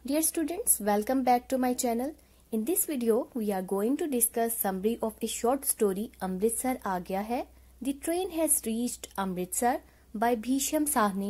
Dear students, welcome back to my channel. In this video, we are going to discuss summary of a short story Amritsar aa gaya hai. The train has reached Amritsar by Bhisham Sahni.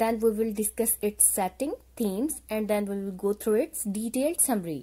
Then we will discuss its setting, themes, and then we will go through its detailed summary.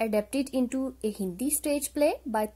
adapted into a Hindi stage play by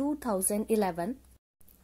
2011.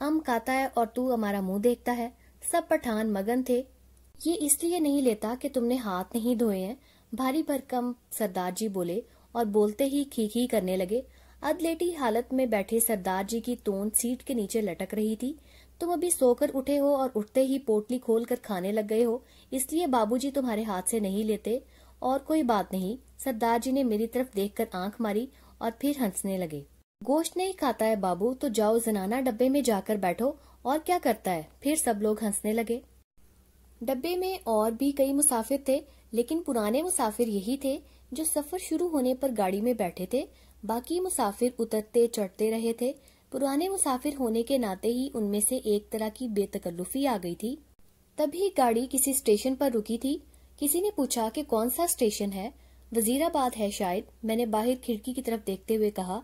کھاتا ہے اور تو ہمارا منہ دیکھتا ہے۔ سب پٹھان مگن تھے۔ یہ اس لیے نہیں لیتا کہ تم نے ہاتھ نہیں دھوئے ہیں، بھاری بھرکم سردار جی بولے اور بولتے ہی کھی کرنے لگے۔ ادلیٹی حالت میں بیٹھے سردار جی کی توند سیٹ کے نیچے لٹک رہی تھی۔ تم ابھی سو کر اٹھے ہو اور اٹھتے ہی پوٹلی کھول کر کھانے لگ گئے ہو، اس لیے بابو جی تمہارے ہاتھ سے نہیں لیتے۔ اور کوئی بات نہیں۔ سردار جی نے میری طرف دیکھ کر آنکھ ماری اور پھر ہنسنے لگے۔ گوشت نہیں کھاتا ہے بابو تو جاؤ زنانہ ڈبے میں جا کر بیٹھو، اور کیا کرتا ہے؟ پھر سب لوگ ہنسنے لگے۔ ڈبے میں اور بھی کئی مسافر تھے، لیکن پرانے مسافر یہی تھے جو سفر شروع ہونے پر گاڑی میں بیٹھے تھے۔ باقی مسافر اترتے چڑھتے رہے تھے۔ پرانے مسافر ہونے کے ناطے ہی ان میں سے ایک طرح کی بے تکلفی آ گئی تھی۔ تبھی گاڑی کسی اسٹیشن پر رکی تھی۔ کسی نے پوچھا کہ کون سا اسٹیشن ہے؟ وزیر آباد ہے شاید، میں نے باہر کھڑکی کی طرف دیکھتے ہوئے کہا۔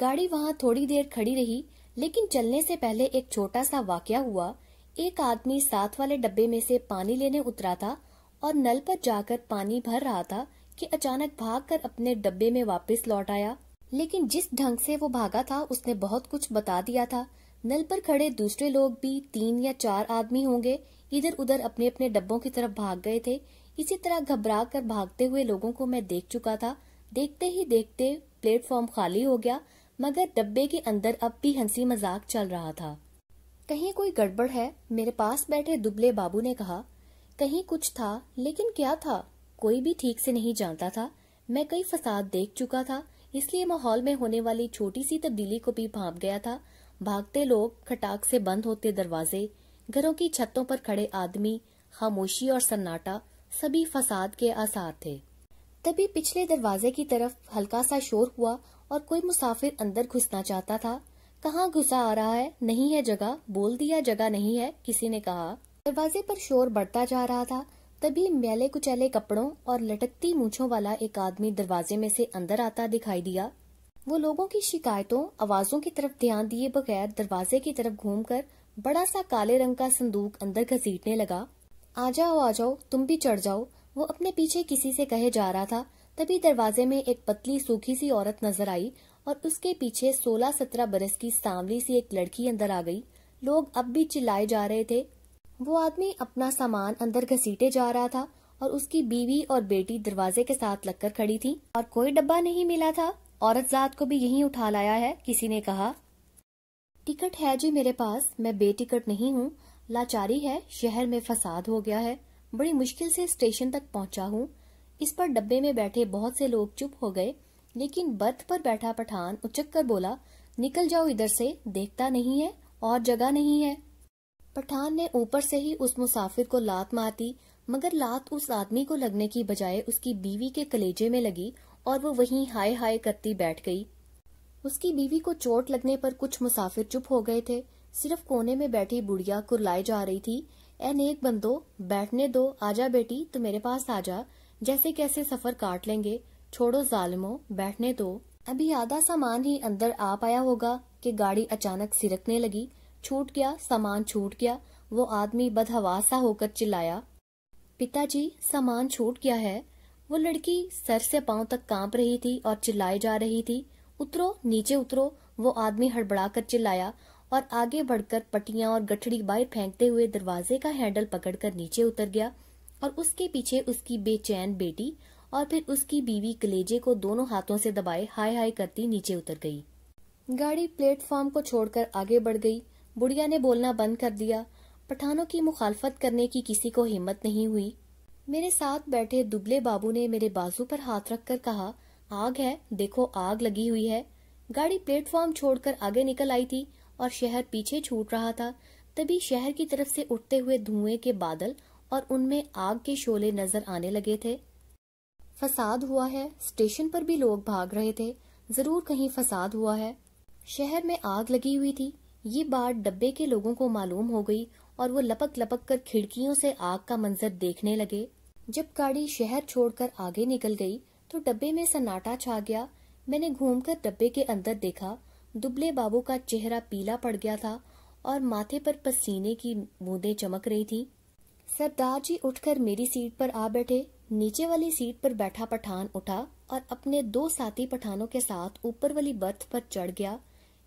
گاڑی وہاں تھوڑی دیر کھڑی رہی، لیکن چلنے سے پہلے ایک چھوٹا سا واقعہ ہوا۔ ایک آدمی ساتھ والے ڈبے میں سے پانی لینے اترا تھا اور نل پر جا کر پانی بھر رہا تھا کہ اچانک بھاگ کر اپنے ڈبے میں واپس لوٹ آیا۔ لیکن جس ڈھنگ سے وہ بھاگا تھا اس نے بہت کچھ بتا دیا تھا۔ نل پر کھڑے دوسرے لوگ بھی 3 یا 4 آدمی ہوں گے، ادھر ادھر اپنے اپنے ڈبوں کی طرف بھاگ گئے تھے۔ اسی طرح گھبرا کر بھاگتے ہوئے لوگوں کو میں دیکھ چکا تھا۔ دیکھتے ہی دیکھتے پلیٹ فارم خالی ہو گیا، مگر ڈبے کے اندر اب بھی ہنسی مذاق چل رہا تھا۔ کہیں کوئی گڑبڑ ہے؟ میرے پاس بیٹھے دبلے بابو نے کہا۔ کہیں کچھ تھا، لیکن کیا تھا کوئی بھی ٹھیک سے نہیں جانتا تھا۔ میں کئی فساد دیکھ چکا تھا، اس لیے ماحول میں ہونے والی چھوٹی سی تبدیلی کو بھی بھانپ گیا تھا۔ بھاگتے لوگ، کھٹاک سے بند ہوتے دروازے، گھروں کی چھتوں پر کھڑے آدمی، خاموشی اور سناٹا، سبھی فساد کے آثار تھے۔ تبھی پچھلے دروازے کی طرف ہلکا سا شور ہوا اور کوئی مسافر اندر گھسنا چاہتا تھا۔ کہاں گھسا آ رہا ہے؟ نہیں ہے جگہ، بول دیا جگہ نہیں ہے، کسی نے کہا۔ دروازے پر شور بڑھتا جا رہا تھا۔ تبھی میلے کچیلے کپڑوں اور لٹکتی مونچھوں والا ایک آدمی دروازے میں سے اندر آتا دکھائی دیا۔ وہ لوگوں کی شکایتوں، آوازوں کی طرف دھیان دیے بغیر دروازے کی طرف گھوم کر بڑا سا کالے رنگ کا صندوق اندر گھسیٹنے لگا۔ آ جاؤ، تم بھی چڑھ جاؤ، وہ اپنے پیچھے کسی سے کہے جا رہا تھا۔ تبھی دروازے میں ایک پتلی سوکھی سی عورت نظر آئی اور اس کے پیچھے 16-17 برس کی سانولی سی ایک لڑکی اندر آ گئی۔ لوگ اب بھی چلائے جا رہے تھے۔ وہ آدمی اپنا سامان اندر گھسیٹے جا رہا تھا اور اس کی بیوی اور بیٹی دروازے کے ساتھ لگ کر کھڑی تھی۔ اور کوئی ڈبہ نہیں ملا تھا، عورت ذات کو بھی یہیں اٹھا لایا ہے، کسی نے کہا۔ ٹکٹ ہے جی میرے پاس، میں بے ٹکٹ نہیں ہوں۔ لاچاری ہے، شہر میں فساد ہو گیا ہے، بڑی مشکل سے اسٹیشن تک پہنچا ہوں۔ اس پر ڈبے میں بیٹھے بہت سے لوگ چپ ہو گئے، لیکن برتھ پر بیٹھا پٹھان اچک کر بولا، نکل جاؤ ادھر سے، دیکھتا نہیں ہے اور جگہ نہیں ہے۔ پٹھان نے اوپر سے ہی اس مسافر کو لات مار دی، مگر لات اس آدمی کو لگنے کی بجائے اس کی بیوی کے کلیجے میں لگی اور وہ وہیں ہائے ہائے کرتی بیٹھ گئی۔ اس کی بیوی کو چوٹ لگنے پر کچھ مسافر چپ ہو گئے تھے، صرف کونے میں بیٹھی بڑھیا کرلائے جا رہی تھی، اے نیک بندو، بیٹھنے دو، آجا بیٹی، تو میرے پاس آجا، جیسے کیسے سفر کاٹ لیں گے، چھوڑو ظالموں، بیٹھنے دو۔ ابھی آدھا سامان ہی اندر آ پایا ہوگا کہ گاڑی اچانک سرکنے لگی، چھوٹ گیا، سامان چھوٹ گیا۔ وہ آدمی بدحواس سا ہو کر چلایا، پتا جی سامان چھوٹ گیا ہے۔ وہ لڑکی سر سے پاؤں تک کانپ رہی تھی اور چلائے جا رہی تھی، اترو، نیچے اترو۔ وہ آدمی ہڑبڑا کر چلایا اور آگے بڑھ کر پٹیاں اور گٹھڑی باہر پھینکتے ہوئے دروازے کا ہینڈل پکڑ کر نیچے اتر گیا، اور اس کے پیچھے اس کی بے چین بیٹی اور پھر اس کی بیوی کلیجے کو دونوں ہاتھوں سے دبائے ہائے ہائے کرتی نیچے اتر گئی۔ گاڑی پلیٹ فارم کو چھوڑ کر آگے بڑھ گئی۔ بڑھیا نے بولنا بند کر دیا۔ پٹھانوں کی مخالفت کرنے کی کسی کو ہمت نہیں ہوئی۔ میرے ساتھ بیٹھے دبلے بابو نے میرے بازو پر ہاتھ رکھ کر کہا، آگ ہے، دیکھو آگ لگی ہوئی ہے۔ گاڑی پلیٹ فارم چھوڑ کر آگے نکل آئی تھی اور شہر پیچھے چھوٹ رہا تھا۔ تبھی شہر کی طرف سے اٹھتے ہوئے دھوئیں کے بادل اور ان میں آگ کے شعلے نظر آنے لگے تھے۔ فساد ہوا ہے، اسٹیشن پر بھی لوگ بھاگ رہے تھے، ضرور کہیں فساد ہوا ہے۔ شہر میں آگ لگی ہوئی تھی، یہ بات ڈبے کے لوگوں کو معلوم ہو گئی اور وہ لپک لپک کر کھڑکیوں سے آگ کا منظر دیکھنے لگے۔ جب گاڑی شہر چھوڑ کر آگے نکل گئی تو ڈبے میں سناٹا چھا گیا۔ میں نے گھوم کر ڈبے کے اندر دیکھا، دبلے بابو کا چہرہ پیلا پڑ گیا تھا اور ماتھے پر پسینے کی بوندیں چمک رہی تھی۔ سردار جی اٹھ کر میری سیٹ پر آ بیٹھے۔ نیچے والی سیٹ پر بیٹھا پٹھان اٹھا اور اپنے 2 ساتھی پٹھانوں کے ساتھ اوپر والی برتھ پر چڑھ گیا۔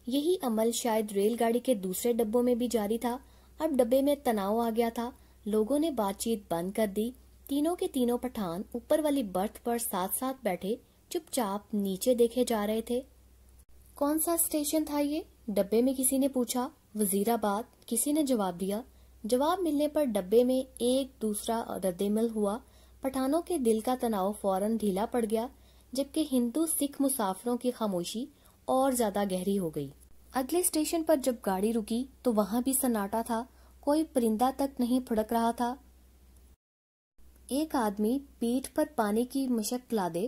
یہی عمل شاید ریل گاڑی کے دوسرے ڈبوں میں بھی جاری تھا۔ اب ڈبے میں تناؤ آ گیا تھا، لوگوں نے بات چیت بند کر دی۔ تینوں کے تینوں پٹھان اوپر والی برتھ پر ساتھ ساتھ بیٹھے چپ چاپ نیچے دیکھے جا رہے تھے۔ کون سا اسٹیشن تھا یہ؟ ڈبے میں کسی نے پوچھا۔ وزیر آباد، کسی نے جواب دیا۔ جواب ملنے پر ڈبے میں ایک دوسرا رد عمل ہوا۔ پٹھانوں کے دل کا تناؤ فوراً ڈھیلا پڑ گیا، جبکہ ہندو سکھ مسافروں کی خاموشی اور زیادہ گہری ہو گئی۔ اگلے اسٹیشن پر جب گاڑی رکی تو وہاں بھی سناٹا تھا، کوئی پرندہ تک نہیں پھڑک رہا تھا۔ ایک آدمی پیٹھ پر پانی کی مشک لادے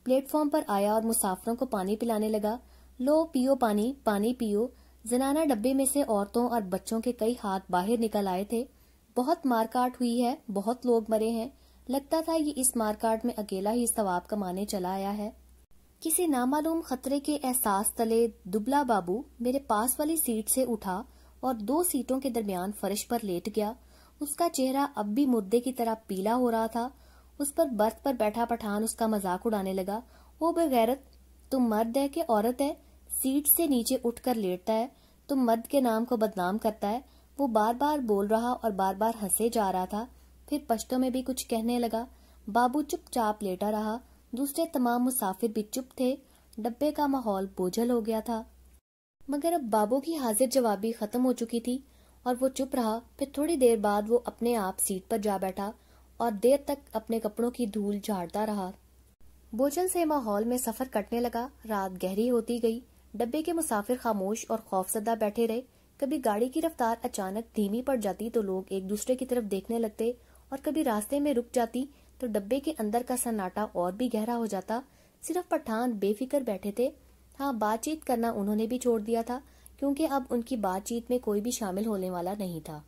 پلیٹ فارم پر آیا اور مسافروں کو پانی پلانے لگا۔ لو پیو پانی، پانی پیو۔ زنانہ ڈبے میں سے عورتوں اور بچوں کے کئی ہاتھ باہر نکل آئے تھے۔ بہت مار کاٹ ہوئی ہے، بہت لوگ مرے ہیں۔ لگتا تھا یہ اس مار کاٹ میں اکیلا ہی ثواب کمانے چلا آیا ہے۔ کسی نامعلوم خطرے کے احساس تلے دبلا بابو میرے پاس والی سیٹ سے اٹھا اور 2 سیٹوں کے درمیان فرش پر لیٹ گیا۔ اس کا چہرہ اب بھی مردے کی طرح پیلا ہو رہا تھا۔ اس پر برتھ پر بیٹھا پٹھان اس کا مذاق اڑانے لگا۔ او بغیرت، تم مرد ہے کہ عورت ہے؟ سیٹ سے نیچے اٹھ کر لیٹتا ہے، تم مرد کے نام کو بدنام کرتا ہے۔ وہ بار بار بول رہا اور بار بار ہنسے جا رہا تھا، پھر پشتوں میں بھی کچھ کہنے لگا۔ بابو چپ چاپ لیٹا رہا، دوسرے تمام مسافر بھی چپ تھے۔ ڈبے کا ماحول بوجھل ہو گیا تھا، مگر اب بابو کی حاضر جوابی ختم ہو چکی تھی اور وہ چپ رہا۔ پھر تھوڑی دیر بعد وہ اپنے آپ سیٹ پر جا بیٹھا اور دیر تک اپنے کپڑوں کی دھول جھاڑتا رہا۔ بوجھل سے ماحول میں سفر کٹنے لگا، رات گہری ہوتی گئی۔ ڈبے کے مسافر خاموش اور خوفزدہ بیٹھے رہے۔ کبھی گاڑی کی رفتار اچانک دھیمی پڑ جاتی تو لوگ ایک دوسرے کی طرف دیکھنے لگتے، اور کبھی راستے میں رک جاتی تو ڈبے کے اندر کا سناٹا اور بھی گہرا ہو جاتا۔ صرف پٹھان بے فکر بیٹھے تھے۔ ہاں، بات چیت کرنا انہوں نے بھی چھوڑ دیا تھا، کیونکہ اب ان کی بات چیت میں کوئی بھی شامل ہونے والا نہیں تھا۔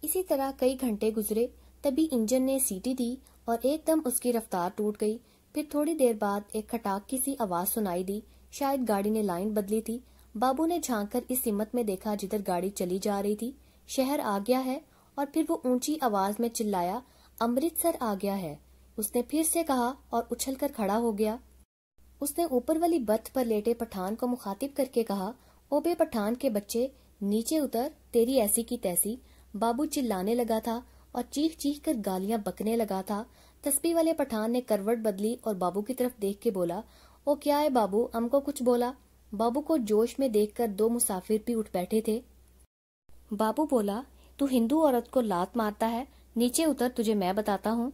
اسی طرح کئی گھنٹے گزرے، تبھی انجن نے سیٹی دی اور ایک دم اس کی رفتار ٹوٹ گئی۔ پھر تھوڑی دیر بعد ایک کھٹاک کی سی آواز سنائی دی، شاید گاڑی نے لائن بدلی تھی۔ بابو نے جھانک کر اس سمت میں دیکھا جدھر گاڑی چلی جا رہی تھی۔ شہر آ گیا ہے، اور پھر وہ اونچی آواز میں چلایا، امرتسر آ گیا ہے۔ اس نے پھر سے کہا اور اچھل کر کھڑا ہو گیا۔ اس نے اوپر والی برتھ پر لیٹے پٹھان کو مخاطب کر کے کہا، او بے پٹھان کے بچے، نیچے اتر، تیری ایسی کی تیسی۔ بابو چلانے لگا تھا اور چیخ چیخ کر گالیاں بکنے لگا تھا۔ تسبیح والے پٹھان نے کروٹ بدلی اور بابو کی طرف دیکھ کے بولا، او کیا ہے بابو، ہم کو کچھ بولا؟ بابو کو جوش میں دیکھ کر 2 مسافر بھی اٹھ بیٹھے تھے۔ بابو بولا، تو ہندو عورت کو لات مارتا ہے، نیچے اتر، تجھے میں بتاتا ہوں۔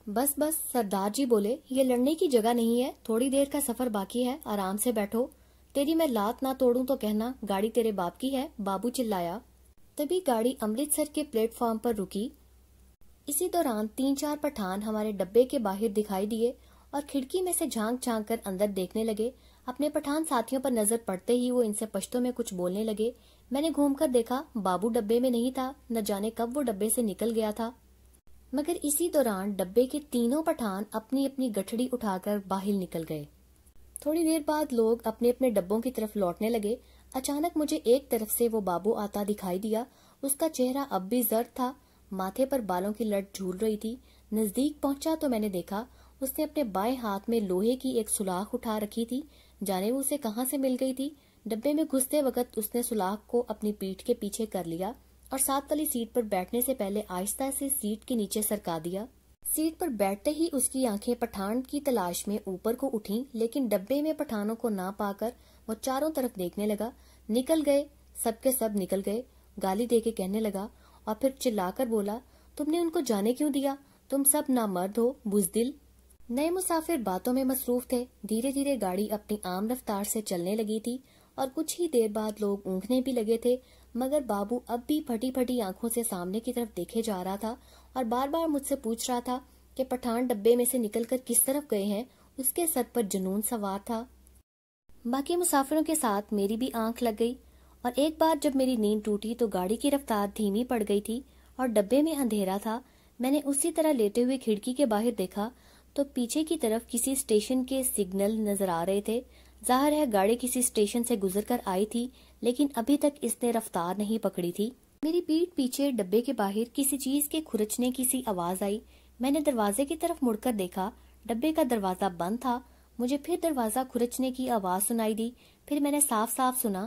بس بس، سردار جی بولے، یہ لڑنے کی جگہ نہیں ہے، تھوڑی دیر کا سفر باقی ہے، آرام سے بیٹھو۔ تیری میں لات نہ توڑوں تو کہنا، گاڑی تیرے باپ کی ہے، بابو چلایا۔ تبھی گاڑی امرتسر کے پلیٹ فارم پر رکی۔ اسی دوران 3-4 پٹھان ہمارے ڈبے کے باہر دکھائی دیے اور کھڑکی میں سے جھانک جھانک کر اندر دیکھنے لگے۔ اپنے پٹھان ساتھیوں پر نظر پڑتے ہی وہ ان سے پشتوں میں کچھ بولنے لگے۔ میں نے گھوم کر دیکھا، بابو ڈبے میں نہیں تھا، نہ جانے کب وہ ڈبے سے نکل گیا تھا۔ مگر اسی دوران ڈبے کے تینوں پٹھان اپنی اپنی گٹھڑی اٹھا کر باہر نکل گئے۔ تھوڑی دیر بعد لوگ اپنے اپنے ڈبوں کی طرف لوٹنے لگے۔ اچانک مجھے ایک طرف سے وہ بابو آتا دکھائی دیا۔ اس کا چہرہ اب بھی زرد تھا، ماتھے پر بالوں کی لٹ جھول رہی تھی۔ نزدیک پہنچا تو میں نے دیکھا اس نے اپنے بائیں ہاتھ میں لوہے کی ایک سلاخ اٹھا رکھی تھی، جانے وہ اسے کہاں سے مل گئی تھی۔ ڈبے میں گھستے وقت اس نے سلاخ کو اپنی پیٹھ کے پیچھے کر لیا اور ساتھ والی سیٹ پر بیٹھنے سے پہلے آہستہ سے سیٹ کے نیچے سرکا دیا۔ سیٹ پر بیٹھتے ہی اس کی آنکھیں پٹھان کی تلاش میں اوپر کو اٹھیں، لیکن ڈبے میں پٹھانوں کو نہ پا کر وہ چاروں طرف دیکھنے لگا۔ نکل گئے، سب کے سب نکل گئے، گالی دے کے کہنے لگا اور پھر چلا کر بولا، تم نے ان کو جانے کیوں دیا؟ تم سب نامرد ہو، بزدل۔ نئے مسافر باتوں میں مصروف تھے۔ دھیرے دھیرے گاڑی اپنی عام رفتار سے چلنے لگی تھی اور کچھ ہی دیر بعد لوگ اونگنے بھی لگے تھے، مگر بابو اب بھی پھٹی پھٹی آنکھوں سے سامنے کی طرف دیکھے جا رہا تھا اور بار بار مجھ سے پوچھ رہا تھا کہ پٹھان ڈبے میں سے نکل کر کس طرف گئے ہیں۔ اس کے سر پر جنون سوار تھا۔ باقی مسافروں کے ساتھ میری بھی آنکھ لگ گئی، اور ایک بار جب میری نیند ٹوٹی تو گاڑی کی رفتار دھیمی پڑ گئی تھی اور ڈبے میں اندھیرا تھا۔ میں نے اسی طرح لیٹے ہوئے کھڑکی کے باہر دیکھا تو پیچھے کی طرف کسی اسٹیشن کے سگنل نظر آ رہے تھے۔ ظاہر ہے گاڑی کسی اسٹیشن سے گزر کر آئی تھی، لیکن ابھی تک اس نے رفتار نہیں پکڑی تھی۔ میری پیٹھ پیچھے ڈبے کے باہر کسی چیز کے کھرچنے کی سی آواز آئی۔ میں نے دروازے کی طرف مڑ کر دیکھا، ڈبے کا دروازہ بند تھا۔ مجھے پھر دروازہ کھرچنے کی آواز سنائی دی۔ پھر میں نے صاف صاف سنا،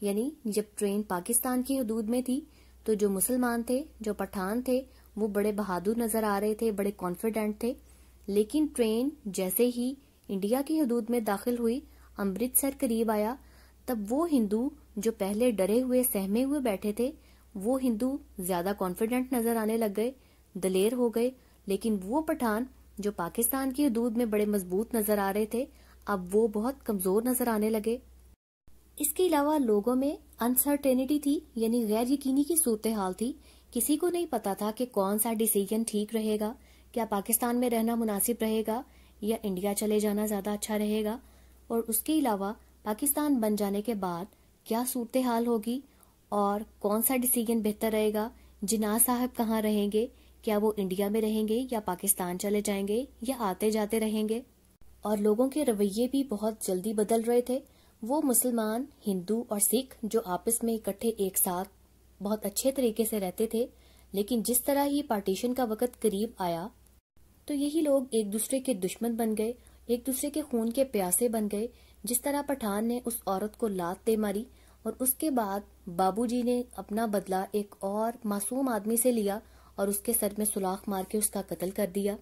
یعنی جب ٹرین پاکستان کی حدود میں تھی تو جو مسلمان تھے، جو پٹھان تھے، وہ بڑے بہادر نظر آ رہے تھے، بڑے کانفیڈنٹ تھے. لیکن ٹرین جیسے ہی انڈیا کی حدود میں داخل ہوئی، امرتسر قریب آیا، تب وہ ہندو جو پہلے ڈرے ہوئے سہمے ہوئے بیٹھے تھے، وہ ہندو زیادہ کانفیڈنٹ نظر آنے لگ گئے، دلیر ہو گئے. لیکن وہ پٹھان جو پاکستان کی حدود میں بڑے مضبوط نظر آ رہے تھے، اب وہ بہت کمزور نظر آنے لگے. اس کے علاوہ لوگوں میں انسرٹینٹی تھی، یعنی غیر یقینی کی صورتحال تھی. کسی کو نہیں پتا تھا کہ کون سا ڈیسیجن ٹھیک رہے گا، کیا پاکستان میں رہنا مناسب رہے گا یا انڈیا چلے جانا زیادہ اچھا رہے گا. اور اس کے علاوہ پاکستان بن جانے کے بعد کیا صورتحال ہوگی اور کون سا ڈیسیجن بہتر رہے گا. جناح صاحب کہاں رہیں گے، کیا وہ انڈیا میں رہیں گے یا پاکستان چلے جائیں گے یا آتے جاتے رہیں گے. اور لوگوں کے رویے بھی بہت جلدی بدل رہے تھے. وہ مسلمان، ہندو اور سکھ جو آپس میں اکٹھے ایک ساتھ بہت اچھے طریقے سے رہتے تھے، لیکن جس طرح ہی پارٹیشن کا وقت قریب آیا تو یہی لوگ ایک دوسرے کے دشمن بن گئے، ایک دوسرے کے خون کے پیاسے بن گئے. جس طرح پٹھان نے اس عورت کو لات دے ماری اور اس کے بعد بابو جی نے اپنا بدلہ ایک اور معصوم آدمی سے لیا اور اس کے سر میں سلاخ مار کے اس کا قتل کر دیا.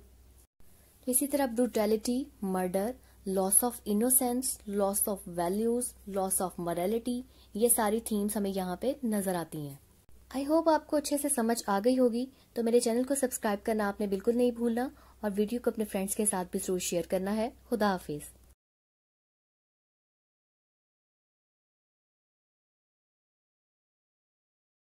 تو اسی طرح brutality, murder, loss of innocence, loss of values, loss of morality, یہ ساری تھیمز ہمیں یہاں پہ نظر آتی ہیں. آئی ہوپ آپ کو اچھے سے سمجھ آ گئی ہوگی. تو میرے چینل کو سبسکرائب کرنا آپ نے بالکل نہیں بھولنا اور ویڈیو کو اپنے فرینڈس کے ساتھ بھی ضرور شیئر کرنا ہے. خدا حافظ.